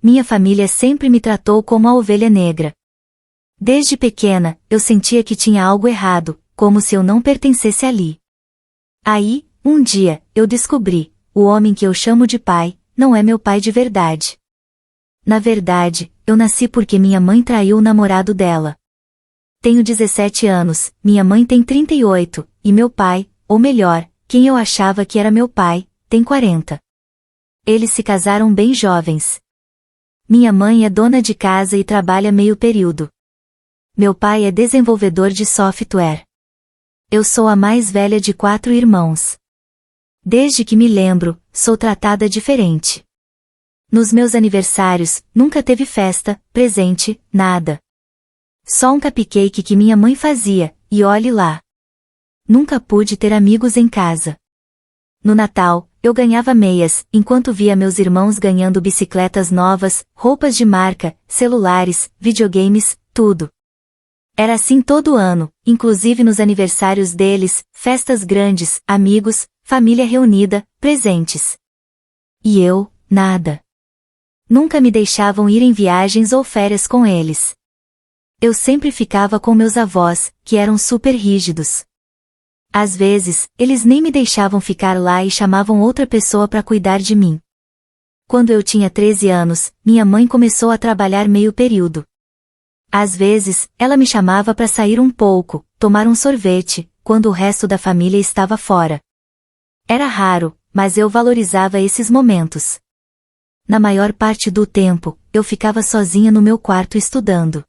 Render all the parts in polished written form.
minha família sempre me tratou como a ovelha negra. Desde pequena, eu sentia que tinha algo errado, como se eu não pertencesse ali. Aí, um dia, eu descobri, o homem que eu chamo de pai, não é meu pai de verdade. Na verdade, eu nasci porque minha mãe traiu o namorado dela. Tenho 17 anos, minha mãe tem 38, e meu pai, ou melhor, quem eu achava que era meu pai, tem 40. Eles se casaram bem jovens. Minha mãe é dona de casa e trabalha meio período. Meu pai é desenvolvedor de software. Eu sou a mais velha de 4 irmãos. Desde que me lembro, sou tratada diferente. Nos meus aniversários, nunca teve festa, presente, nada. Só um cupcake que minha mãe fazia, e olhe lá. Nunca pude ter amigos em casa. No Natal, eu ganhava meias, enquanto via meus irmãos ganhando bicicletas novas, roupas de marca, celulares, videogames, tudo. Era assim todo ano, inclusive nos aniversários deles, festas grandes, amigos, família reunida, presentes. E eu, nada. Nunca me deixavam ir em viagens ou férias com eles. Eu sempre ficava com meus avós, que eram super rígidos. Às vezes, eles nem me deixavam ficar lá e chamavam outra pessoa para cuidar de mim. Quando eu tinha 13 anos, minha mãe começou a trabalhar meio período. Às vezes, ela me chamava para sair um pouco, tomar um sorvete, quando o resto da família estava fora. Era raro, mas eu valorizava esses momentos. Na maior parte do tempo, eu ficava sozinha no meu quarto estudando.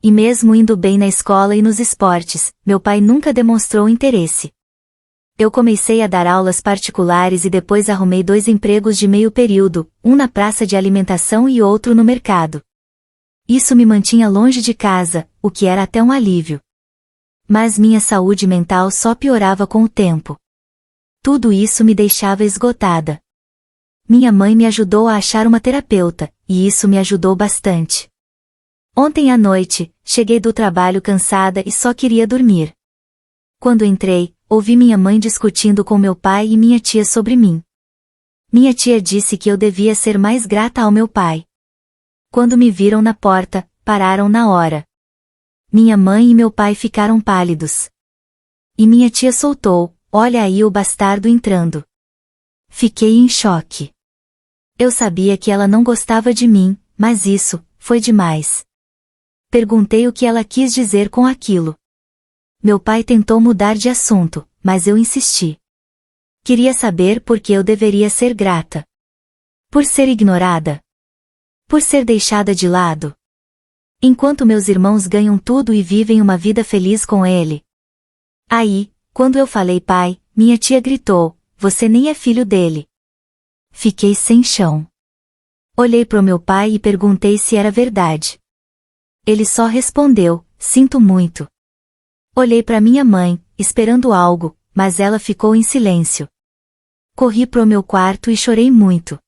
E mesmo indo bem na escola e nos esportes, meu pai nunca demonstrou interesse. Eu comecei a dar aulas particulares e depois arrumei 2 empregos de meio período, um na praça de alimentação e outro no mercado. Isso me mantinha longe de casa, o que era até um alívio. Mas minha saúde mental só piorava com o tempo. Tudo isso me deixava esgotada. Minha mãe me ajudou a achar uma terapeuta, e isso me ajudou bastante. Ontem à noite, cheguei do trabalho cansada e só queria dormir. Quando entrei, ouvi minha mãe discutindo com meu pai e minha tia sobre mim. Minha tia disse que eu devia ser mais grata ao meu pai. Quando me viram na porta, pararam na hora. Minha mãe e meu pai ficaram pálidos. E minha tia soltou, olha aí o bastardo entrando. Fiquei em choque. Eu sabia que ela não gostava de mim, mas isso, foi demais. Perguntei o que ela quis dizer com aquilo. Meu pai tentou mudar de assunto, mas eu insisti. Queria saber por que eu deveria ser grata. Por ser ignorada? Por ser deixada de lado? Enquanto meus irmãos ganham tudo e vivem uma vida feliz com ele. Aí, quando eu falei pai, minha tia gritou, você nem é filho dele. Fiquei sem chão. Olhei pro meu pai e perguntei se era verdade. Ele só respondeu, sinto muito. Olhei para minha mãe, esperando algo, mas ela ficou em silêncio. Corri pro meu quarto e chorei muito.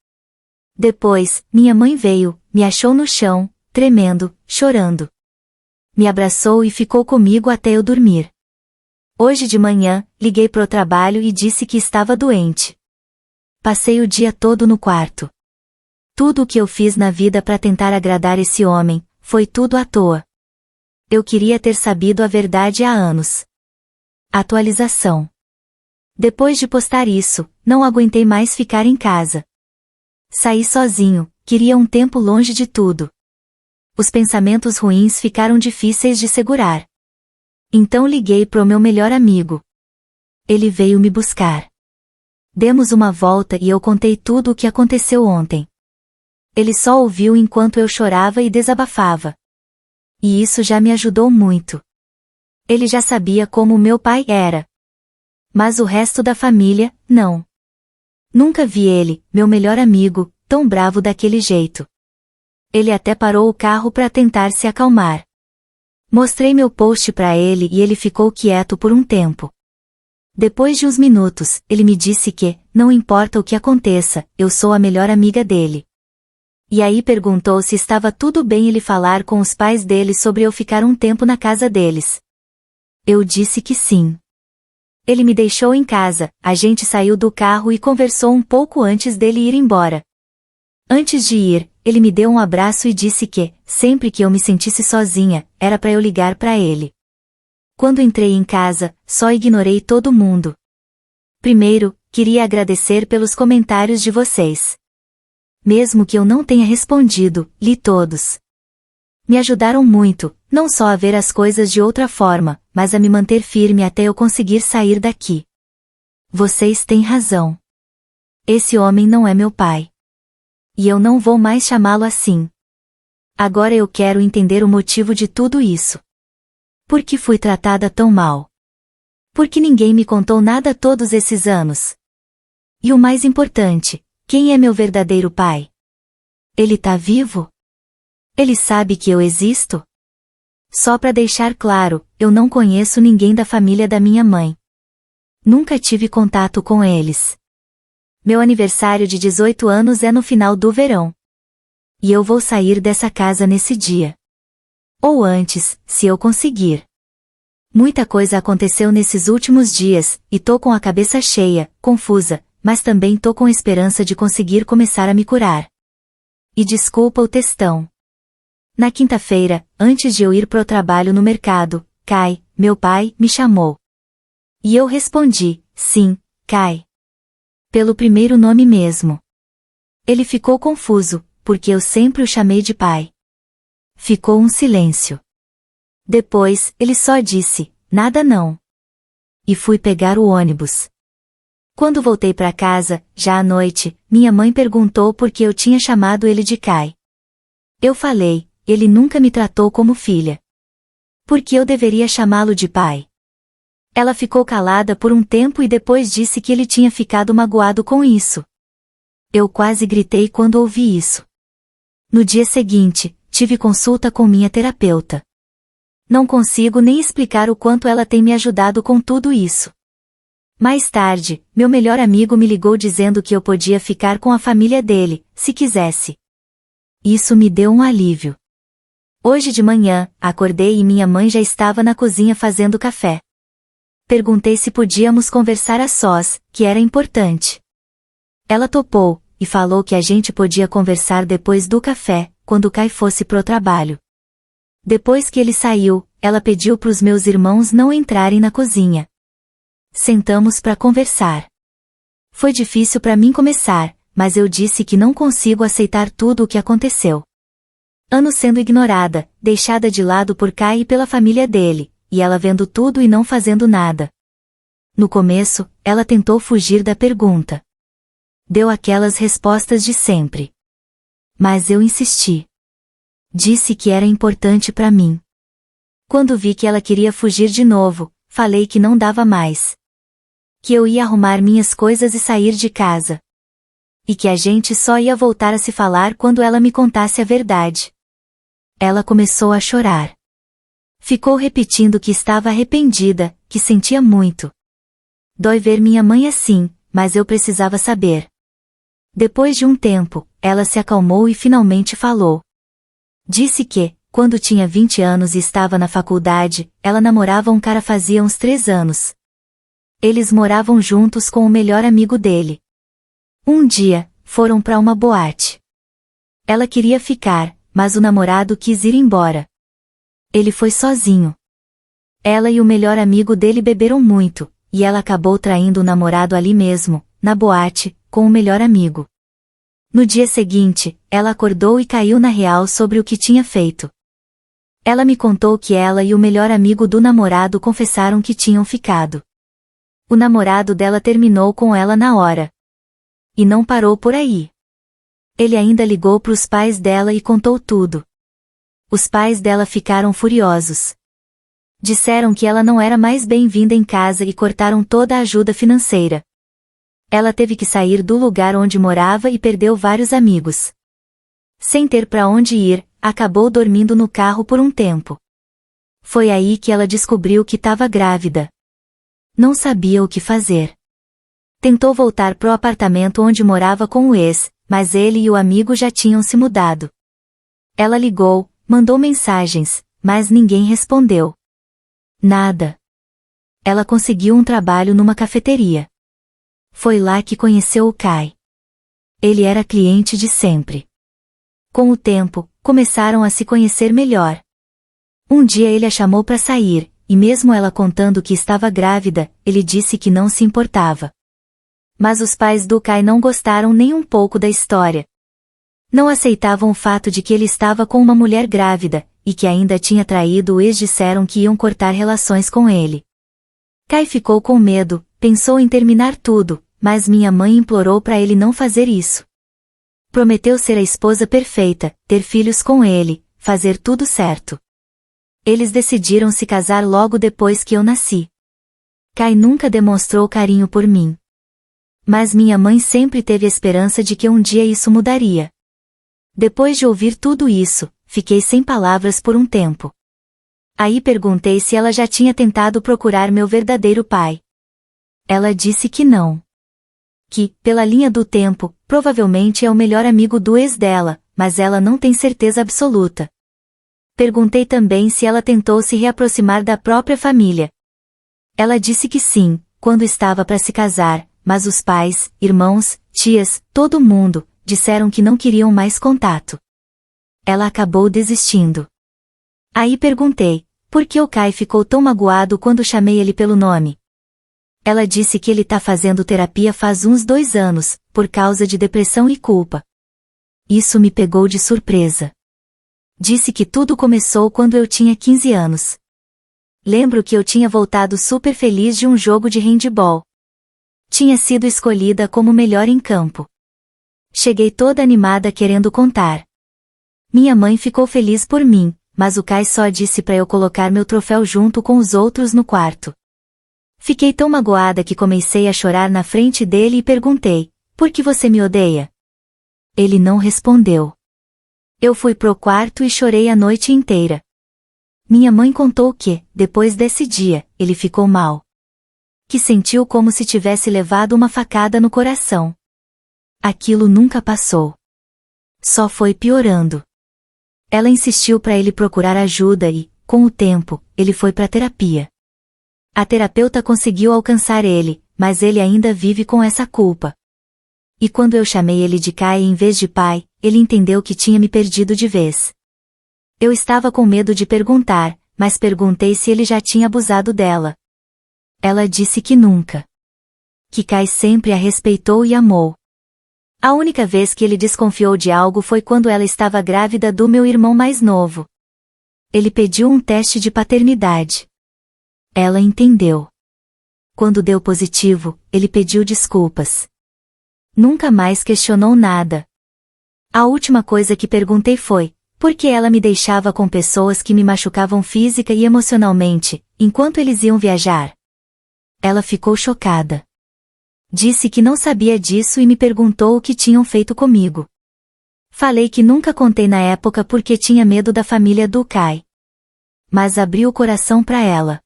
Depois, minha mãe veio, me achou no chão, tremendo, chorando. Me abraçou e ficou comigo até eu dormir. Hoje de manhã, liguei pro trabalho e disse que estava doente. Passei o dia todo no quarto. Tudo o que eu fiz na vida para tentar agradar esse homem, foi tudo à toa. Eu queria ter sabido a verdade há anos. Atualização. Depois de postar isso, não aguentei mais ficar em casa. Saí sozinho, queria um tempo longe de tudo. Os pensamentos ruins ficaram difíceis de segurar. Então liguei pro meu melhor amigo. Ele veio me buscar. Demos uma volta e eu contei tudo o que aconteceu ontem. Ele só ouviu enquanto eu chorava e desabafava. E isso já me ajudou muito. Ele já sabia como meu pai era. Mas o resto da família, não. Nunca vi ele, meu melhor amigo, tão bravo daquele jeito. Ele até parou o carro para tentar se acalmar. Mostrei meu post para ele e ele ficou quieto por um tempo. Depois de uns minutos, ele me disse que, não importa o que aconteça, eu sou a melhor amiga dele. E aí perguntou se estava tudo bem ele falar com os pais dele sobre eu ficar um tempo na casa deles. Eu disse que sim. Ele me deixou em casa, a gente saiu do carro e conversou um pouco antes dele ir embora. Antes de ir, ele me deu um abraço e disse que, sempre que eu me sentisse sozinha, era para eu ligar para ele. Quando entrei em casa, só ignorei todo mundo. Primeiro, queria agradecer pelos comentários de vocês. Mesmo que eu não tenha respondido, li todos. Me ajudaram muito, não só a ver as coisas de outra forma, mas a me manter firme até eu conseguir sair daqui. Vocês têm razão. Esse homem não é meu pai. E eu não vou mais chamá-lo assim. Agora eu quero entender o motivo de tudo isso. Por que fui tratada tão mal? Por que ninguém me contou nada todos esses anos? E o mais importante, quem é meu verdadeiro pai? Ele tá vivo? Ele sabe que eu existo? Só para deixar claro, eu não conheço ninguém da família da minha mãe. Nunca tive contato com eles. Meu aniversário de 18 anos é no final do verão. E eu vou sair dessa casa nesse dia. Ou antes, se eu conseguir. Muita coisa aconteceu nesses últimos dias, e tô com a cabeça cheia, confusa, mas também tô com esperança de conseguir começar a me curar. E desculpa o textão. Na quinta-feira, antes de eu ir pro trabalho no mercado, Kai, meu pai, me chamou. E eu respondi, sim, Kai. Pelo primeiro nome mesmo. Ele ficou confuso, porque eu sempre o chamei de pai. Ficou um silêncio. Depois, ele só disse, nada não. E fui pegar o ônibus. Quando voltei para casa, já à noite, minha mãe perguntou por que eu tinha chamado ele de Kai. Eu falei, ele nunca me tratou como filha. Por que eu deveria chamá-lo de pai? Ela ficou calada por um tempo e depois disse que ele tinha ficado magoado com isso. Eu quase gritei quando ouvi isso. No dia seguinte, tive consulta com minha terapeuta. Não consigo nem explicar o quanto ela tem me ajudado com tudo isso. Mais tarde, meu melhor amigo me ligou dizendo que eu podia ficar com a família dele, se quisesse. Isso me deu um alívio. Hoje de manhã, acordei e minha mãe já estava na cozinha fazendo café. Perguntei se podíamos conversar a sós, que era importante. Ela topou, e falou que a gente podia conversar depois do café, quando Kai fosse pro trabalho. Depois que ele saiu, ela pediu pros meus irmãos não entrarem na cozinha. Sentamos para conversar. Foi difícil para mim começar, mas eu disse que não consigo aceitar tudo o que aconteceu. Anos sendo ignorada, deixada de lado por Kai e pela família dele, e ela vendo tudo e não fazendo nada. No começo, ela tentou fugir da pergunta. Deu aquelas respostas de sempre. Mas eu insisti. Disse que era importante para mim. Quando vi que ela queria fugir de novo, falei que não dava mais. Que eu ia arrumar minhas coisas e sair de casa. E que a gente só ia voltar a se falar quando ela me contasse a verdade. Ela começou a chorar. Ficou repetindo que estava arrependida, que sentia muito. Dói ver minha mãe assim, mas eu precisava saber. Depois de um tempo, ela se acalmou e finalmente falou. Disse que, quando tinha 20 anos e estava na faculdade, ela namorava um cara fazia uns 3 anos. Eles moravam juntos com o melhor amigo dele. Um dia, foram para uma boate. Ela queria ficar, mas o namorado quis ir embora. Ele foi sozinho. Ela e o melhor amigo dele beberam muito, e ela acabou traindo o namorado ali mesmo, na boate, com o melhor amigo. No dia seguinte, ela acordou e caiu na real sobre o que tinha feito. Ela me contou que ela e o melhor amigo do namorado confessaram que tinham ficado. O namorado dela terminou com ela na hora. E não parou por aí. Ele ainda ligou para os pais dela e contou tudo. Os pais dela ficaram furiosos. Disseram que ela não era mais bem-vinda em casa e cortaram toda a ajuda financeira. Ela teve que sair do lugar onde morava e perdeu vários amigos. Sem ter para onde ir, acabou dormindo no carro por um tempo. Foi aí que ela descobriu que estava grávida. Não sabia o que fazer. Tentou voltar pro apartamento onde morava com o ex, mas ele e o amigo já tinham se mudado. Ela ligou, mandou mensagens, mas ninguém respondeu. Nada. Ela conseguiu um trabalho numa cafeteria. Foi lá que conheceu o Kai. Ele era cliente de sempre. Com o tempo, começaram a se conhecer melhor. Um dia ele a chamou para sair, e mesmo ela contando que estava grávida, ele disse que não se importava. Mas os pais do Kai não gostaram nem um pouco da história. Não aceitavam o fato de que ele estava com uma mulher grávida, e que ainda tinha traído o ex. Disseram que iam cortar relações com ele. Kai ficou com medo, pensou em terminar tudo, mas minha mãe implorou para ele não fazer isso. Prometeu ser a esposa perfeita, ter filhos com ele, fazer tudo certo. Eles decidiram se casar logo depois que eu nasci. Kai nunca demonstrou carinho por mim. Mas minha mãe sempre teve a esperança de que um dia isso mudaria. Depois de ouvir tudo isso, fiquei sem palavras por um tempo. Aí perguntei se ela já tinha tentado procurar meu verdadeiro pai. Ela disse que não. Que, pela linha do tempo, provavelmente é o melhor amigo do ex dela, mas ela não tem certeza absoluta. Perguntei também se ela tentou se reaproximar da própria família. Ela disse que sim, quando estava para se casar, mas os pais, irmãos, tias, todo mundo, disseram que não queriam mais contato. Ela acabou desistindo. Aí perguntei, por que o Kai ficou tão magoado quando chamei ele pelo nome? Ela disse que ele tá fazendo terapia faz uns 2 anos, por causa de depressão e culpa. Isso me pegou de surpresa. Disse que tudo começou quando eu tinha 15 anos. Lembro que eu tinha voltado super feliz de um jogo de handball. Tinha sido escolhida como melhor em campo. Cheguei toda animada querendo contar. Minha mãe ficou feliz por mim, mas o Kai só disse para eu colocar meu troféu junto com os outros no quarto. Fiquei tão magoada que comecei a chorar na frente dele e perguntei, por que você me odeia? Ele não respondeu. Eu fui pro quarto e chorei a noite inteira. Minha mãe contou que, depois desse dia, ele ficou mal. Que sentiu como se tivesse levado uma facada no coração. Aquilo nunca passou. Só foi piorando. Ela insistiu para ele procurar ajuda e, com o tempo, ele foi para terapia. A terapeuta conseguiu alcançar ele, mas ele ainda vive com essa culpa. E quando eu chamei ele de Kai em vez de pai, ele entendeu que tinha me perdido de vez. Eu estava com medo de perguntar, mas perguntei se ele já tinha abusado dela. Ela disse que nunca. Que Kai sempre a respeitou e amou. A única vez que ele desconfiou de algo foi quando ela estava grávida do meu irmão mais novo. Ele pediu um teste de paternidade. Ela entendeu. Quando deu positivo, ele pediu desculpas. Nunca mais questionou nada. A última coisa que perguntei foi, por que ela me deixava com pessoas que me machucavam física e emocionalmente, enquanto eles iam viajar? Ela ficou chocada. Disse que não sabia disso e me perguntou o que tinham feito comigo. Falei que nunca contei na época porque tinha medo da família do Kai. Mas abri o coração para ela.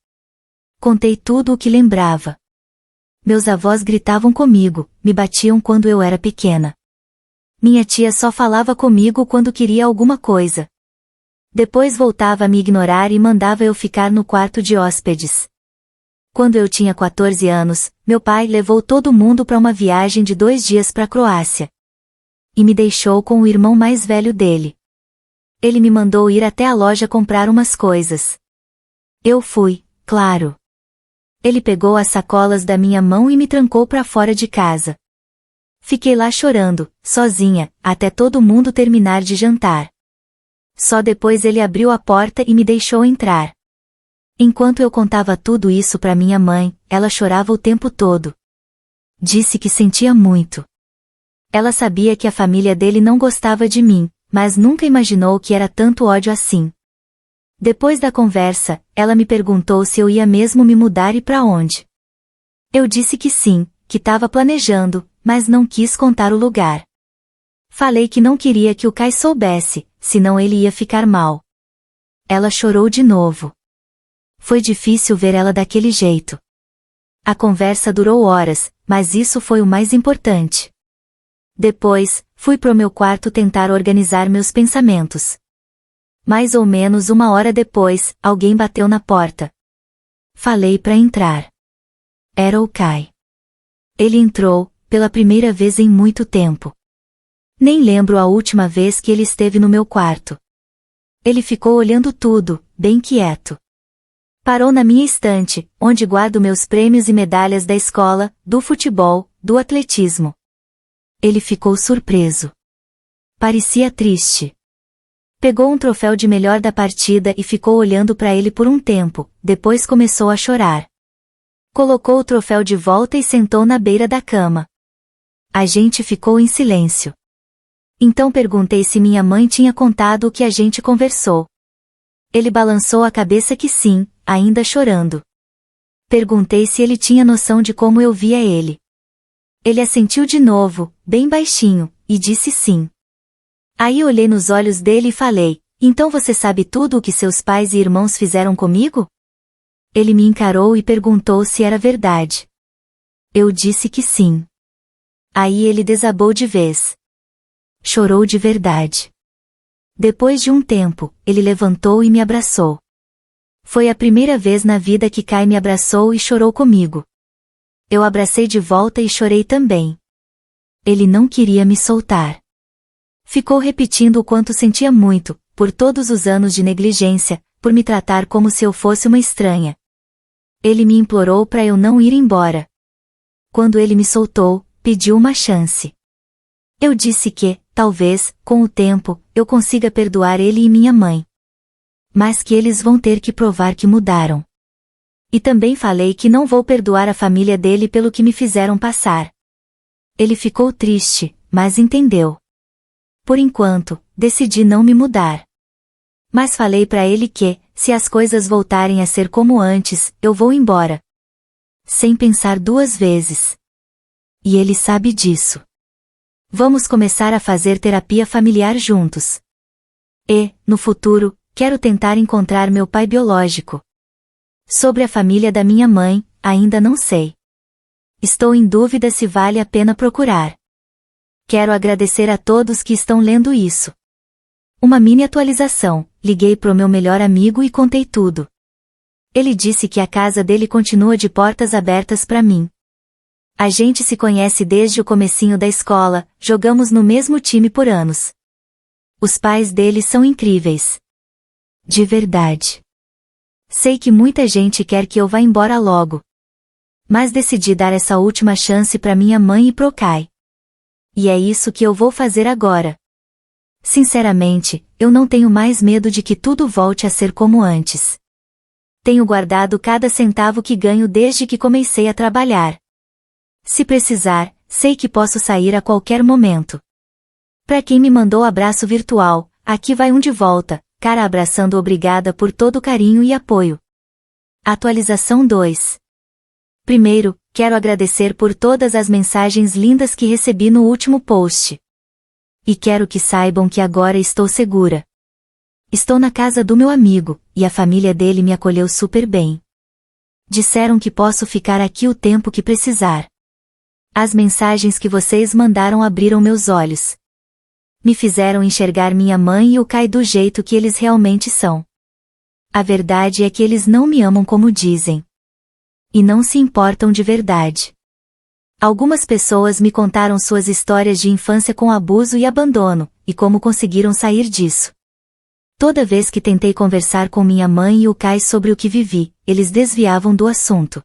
Contei tudo o que lembrava. Meus avós gritavam comigo, me batiam quando eu era pequena. Minha tia só falava comigo quando queria alguma coisa. Depois voltava a me ignorar e mandava eu ficar no quarto de hóspedes. Quando eu tinha 14 anos, meu pai levou todo mundo para uma viagem de 2 dias para a Croácia. E me deixou com o irmão mais velho dele. Ele me mandou ir até a loja comprar umas coisas. Eu fui, claro. Ele pegou as sacolas da minha mão e me trancou para fora de casa. Fiquei lá chorando, sozinha, até todo mundo terminar de jantar. Só depois ele abriu a porta e me deixou entrar. Enquanto eu contava tudo isso para minha mãe, ela chorava o tempo todo. Disse que sentia muito. Ela sabia que a família dele não gostava de mim, mas nunca imaginou que era tanto ódio assim. Depois da conversa, ela me perguntou se eu ia mesmo me mudar e para onde. Eu disse que sim, que estava planejando, mas não quis contar o lugar. Falei que não queria que o Kai soubesse, senão ele ia ficar mal. Ela chorou de novo. Foi difícil ver ela daquele jeito. A conversa durou horas, mas isso foi o mais importante. Depois, fui pro meu quarto tentar organizar meus pensamentos. Mais ou menos 1 hora depois, alguém bateu na porta. Falei para entrar. Era o Kai. Ele entrou, pela primeira vez em muito tempo. Nem lembro a última vez que ele esteve no meu quarto. Ele ficou olhando tudo, bem quieto. Parou na minha estante, onde guardo meus prêmios e medalhas da escola, do futebol, do atletismo. Ele ficou surpreso. Parecia triste. Pegou um troféu de melhor da partida e ficou olhando para ele por um tempo, depois começou a chorar. Colocou o troféu de volta e sentou na beira da cama. A gente ficou em silêncio. Então perguntei se minha mãe tinha contado o que a gente conversou. Ele balançou a cabeça que sim, ainda chorando. Perguntei se ele tinha noção de como eu via ele. Ele assentiu de novo, bem baixinho, e disse sim. Aí olhei nos olhos dele e falei, então você sabe tudo o que seus pais e irmãos fizeram comigo? Ele me encarou e perguntou se era verdade. Eu disse que sim. Aí ele desabou de vez. Chorou de verdade. Depois de um tempo, ele levantou e me abraçou. Foi a primeira vez na vida que Kai me abraçou e chorou comigo. Eu abracei de volta e chorei também. Ele não queria me soltar. Ficou repetindo o quanto sentia muito, por todos os anos de negligência, por me tratar como se eu fosse uma estranha. Ele me implorou para eu não ir embora. Quando ele me soltou, pediu uma chance. Eu disse que, talvez, com o tempo, eu consiga perdoar ele e minha mãe. Mas que eles vão ter que provar que mudaram. E também falei que não vou perdoar a família dele pelo que me fizeram passar. Ele ficou triste, mas entendeu. Por enquanto, decidi não me mudar. Mas falei para ele que, se as coisas voltarem a ser como antes, eu vou embora. Sem pensar duas vezes. E ele sabe disso. Vamos começar a fazer terapia familiar juntos. E, no futuro, quero tentar encontrar meu pai biológico. Sobre a família da minha mãe, ainda não sei. Estou em dúvida se vale a pena procurar. Quero agradecer a todos que estão lendo isso. Uma mini atualização, liguei pro meu melhor amigo e contei tudo. Ele disse que a casa dele continua de portas abertas para mim. A gente se conhece desde o comecinho da escola, jogamos no mesmo time por anos. Os pais dele são incríveis. De verdade. Sei que muita gente quer que eu vá embora logo. Mas decidi dar essa última chance para minha mãe e pro Kai. E é isso que eu vou fazer agora. Sinceramente, eu não tenho mais medo de que tudo volte a ser como antes. Tenho guardado cada centavo que ganho desde que comecei a trabalhar. Se precisar, sei que posso sair a qualquer momento. Para quem me mandou abraço virtual, aqui vai um de volta, cara abraçando, obrigada por todo o carinho e apoio. Atualização 2. Primeiro, quero agradecer por todas as mensagens lindas que recebi no último post. E quero que saibam que agora estou segura. Estou na casa do meu amigo, e a família dele me acolheu super bem. Disseram que posso ficar aqui o tempo que precisar. As mensagens que vocês mandaram abriram meus olhos. Me fizeram enxergar minha mãe e o Kai do jeito que eles realmente são. A verdade é que eles não me amam como dizem. E não se importam de verdade. Algumas pessoas me contaram suas histórias de infância com abuso e abandono, e como conseguiram sair disso. Toda vez que tentei conversar com minha mãe e o Kai sobre o que vivi, eles desviavam do assunto.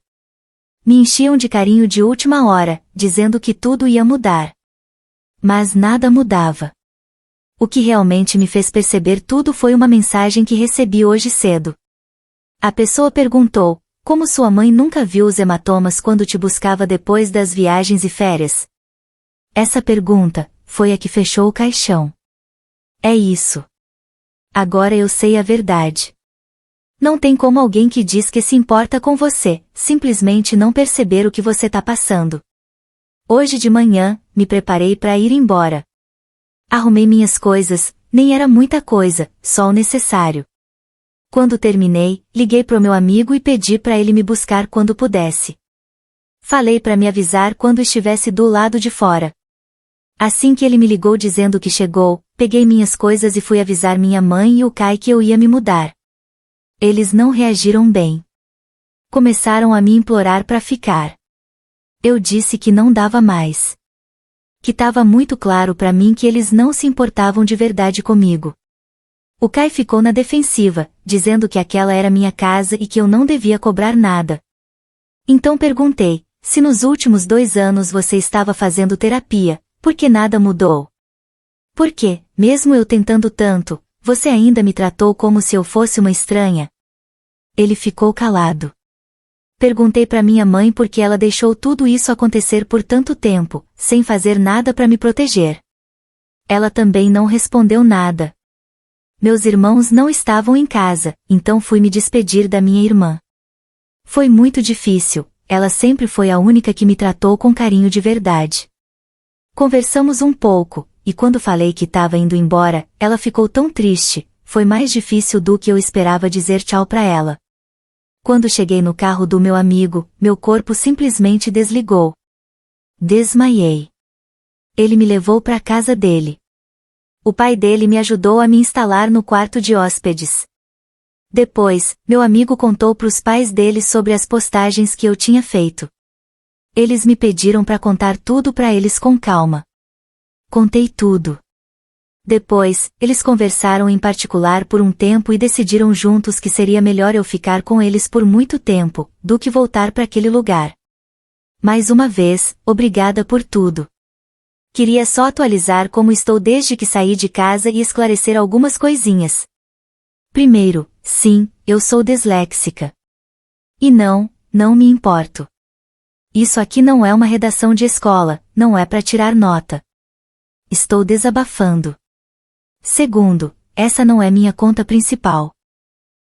Me enchiam de carinho de última hora, dizendo que tudo ia mudar. Mas nada mudava. O que realmente me fez perceber tudo foi uma mensagem que recebi hoje cedo. A pessoa perguntou, como sua mãe nunca viu os hematomas quando te buscava depois das viagens e férias? Essa pergunta foi a que fechou o caixão. É isso. Agora eu sei a verdade. Não tem como alguém que diz que se importa com você, simplesmente não perceber o que você tá passando. Hoje de manhã, me preparei para ir embora. Arrumei minhas coisas, nem era muita coisa, só o necessário. Quando terminei, liguei pro meu amigo e pedi para ele me buscar quando pudesse. Falei para me avisar quando estivesse do lado de fora. Assim que ele me ligou dizendo que chegou, peguei minhas coisas e fui avisar minha mãe e o Kai que eu ia me mudar. Eles não reagiram bem. Começaram a me implorar para ficar. Eu disse que não dava mais. que estava muito claro para mim que eles não se importavam de verdade comigo. O Kai ficou na defensiva, dizendo que aquela era minha casa e que eu não devia cobrar nada. Então perguntei, se nos últimos 2 anos você estava fazendo terapia, por que nada mudou? Por que, mesmo eu tentando tanto, você ainda me tratou como se eu fosse uma estranha? Ele ficou calado. Perguntei para minha mãe por que ela deixou tudo isso acontecer por tanto tempo, sem fazer nada para me proteger. Ela também não respondeu nada. Meus irmãos não estavam em casa, então fui me despedir da minha irmã. Foi muito difícil, ela sempre foi a única que me tratou com carinho de verdade. Conversamos um pouco, e quando falei que estava indo embora, ela ficou tão triste, foi mais difícil do que eu esperava dizer tchau para ela. Quando cheguei no carro do meu amigo, meu corpo simplesmente desligou. Desmaiei. Ele me levou para a casa dele. O pai dele me ajudou a me instalar no quarto de hóspedes. Depois, meu amigo contou para os pais dele sobre as postagens que eu tinha feito. Eles me pediram para contar tudo para eles com calma. Contei tudo. Depois, eles conversaram em particular por um tempo e decidiram juntos que seria melhor eu ficar com eles por muito tempo, do que voltar para aquele lugar. Mais uma vez, obrigada por tudo. Queria só atualizar como estou desde que saí de casa e esclarecer algumas coisinhas. Primeiro, sim, eu sou disléxica. E não me importo. Isso aqui não é uma redação de escola, não é para tirar nota. Estou desabafando. Segundo, essa não é minha conta principal.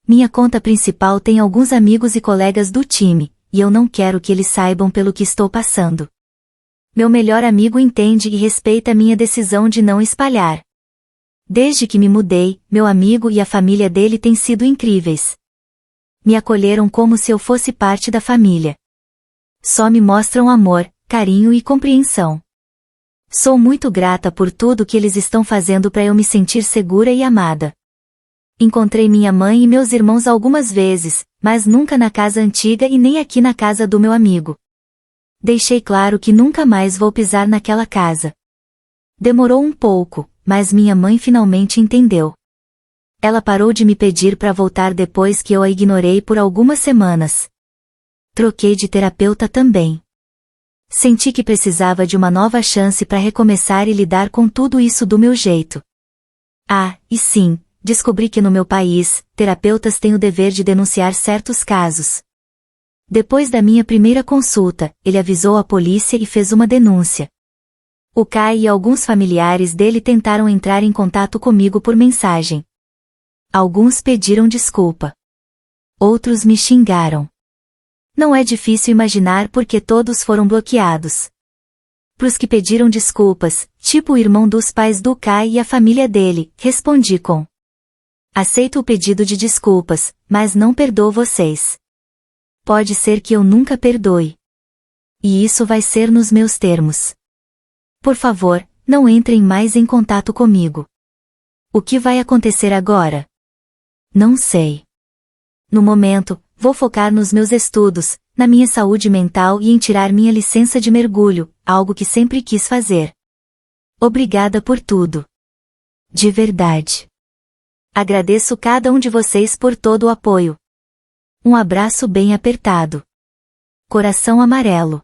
Minha conta principal tem alguns amigos e colegas do time, e eu não quero que eles saibam pelo que estou passando. Meu melhor amigo entende e respeita minha decisão de não espalhar. Desde que me mudei, meu amigo e a família dele têm sido incríveis. Me acolheram como se eu fosse parte da família. Só me mostram amor, carinho e compreensão. Sou muito grata por tudo que eles estão fazendo para eu me sentir segura e amada. Encontrei minha mãe e meus irmãos algumas vezes, mas nunca na casa antiga e nem aqui na casa do meu amigo. Deixei claro que nunca mais vou pisar naquela casa. Demorou um pouco, mas minha mãe finalmente entendeu. Ela parou de me pedir para voltar depois que eu a ignorei por algumas semanas. Troquei de terapeuta também. Senti que precisava de uma nova chance para recomeçar e lidar com tudo isso do meu jeito. Ah, e sim, descobri que no meu país, terapeutas têm o dever de denunciar certos casos. Depois da minha primeira consulta, ele avisou a polícia e fez uma denúncia. O Kai e alguns familiares dele tentaram entrar em contato comigo por mensagem. Alguns pediram desculpa. Outros me xingaram. Não é difícil imaginar porque todos foram bloqueados. Pros que pediram desculpas, tipo o irmão dos pais do Kai e a família dele, respondi com: aceito o pedido de desculpas, mas não perdoo vocês. Pode ser que eu nunca perdoe. E isso vai ser nos meus termos. Por favor, não entrem mais em contato comigo. O que vai acontecer agora? Não sei. No momento, vou focar nos meus estudos, na minha saúde mental e em tirar minha licença de mergulho, algo que sempre quis fazer. Obrigada por tudo. De verdade. Agradeço cada um de vocês por todo o apoio. Um abraço bem apertado. Coração amarelo.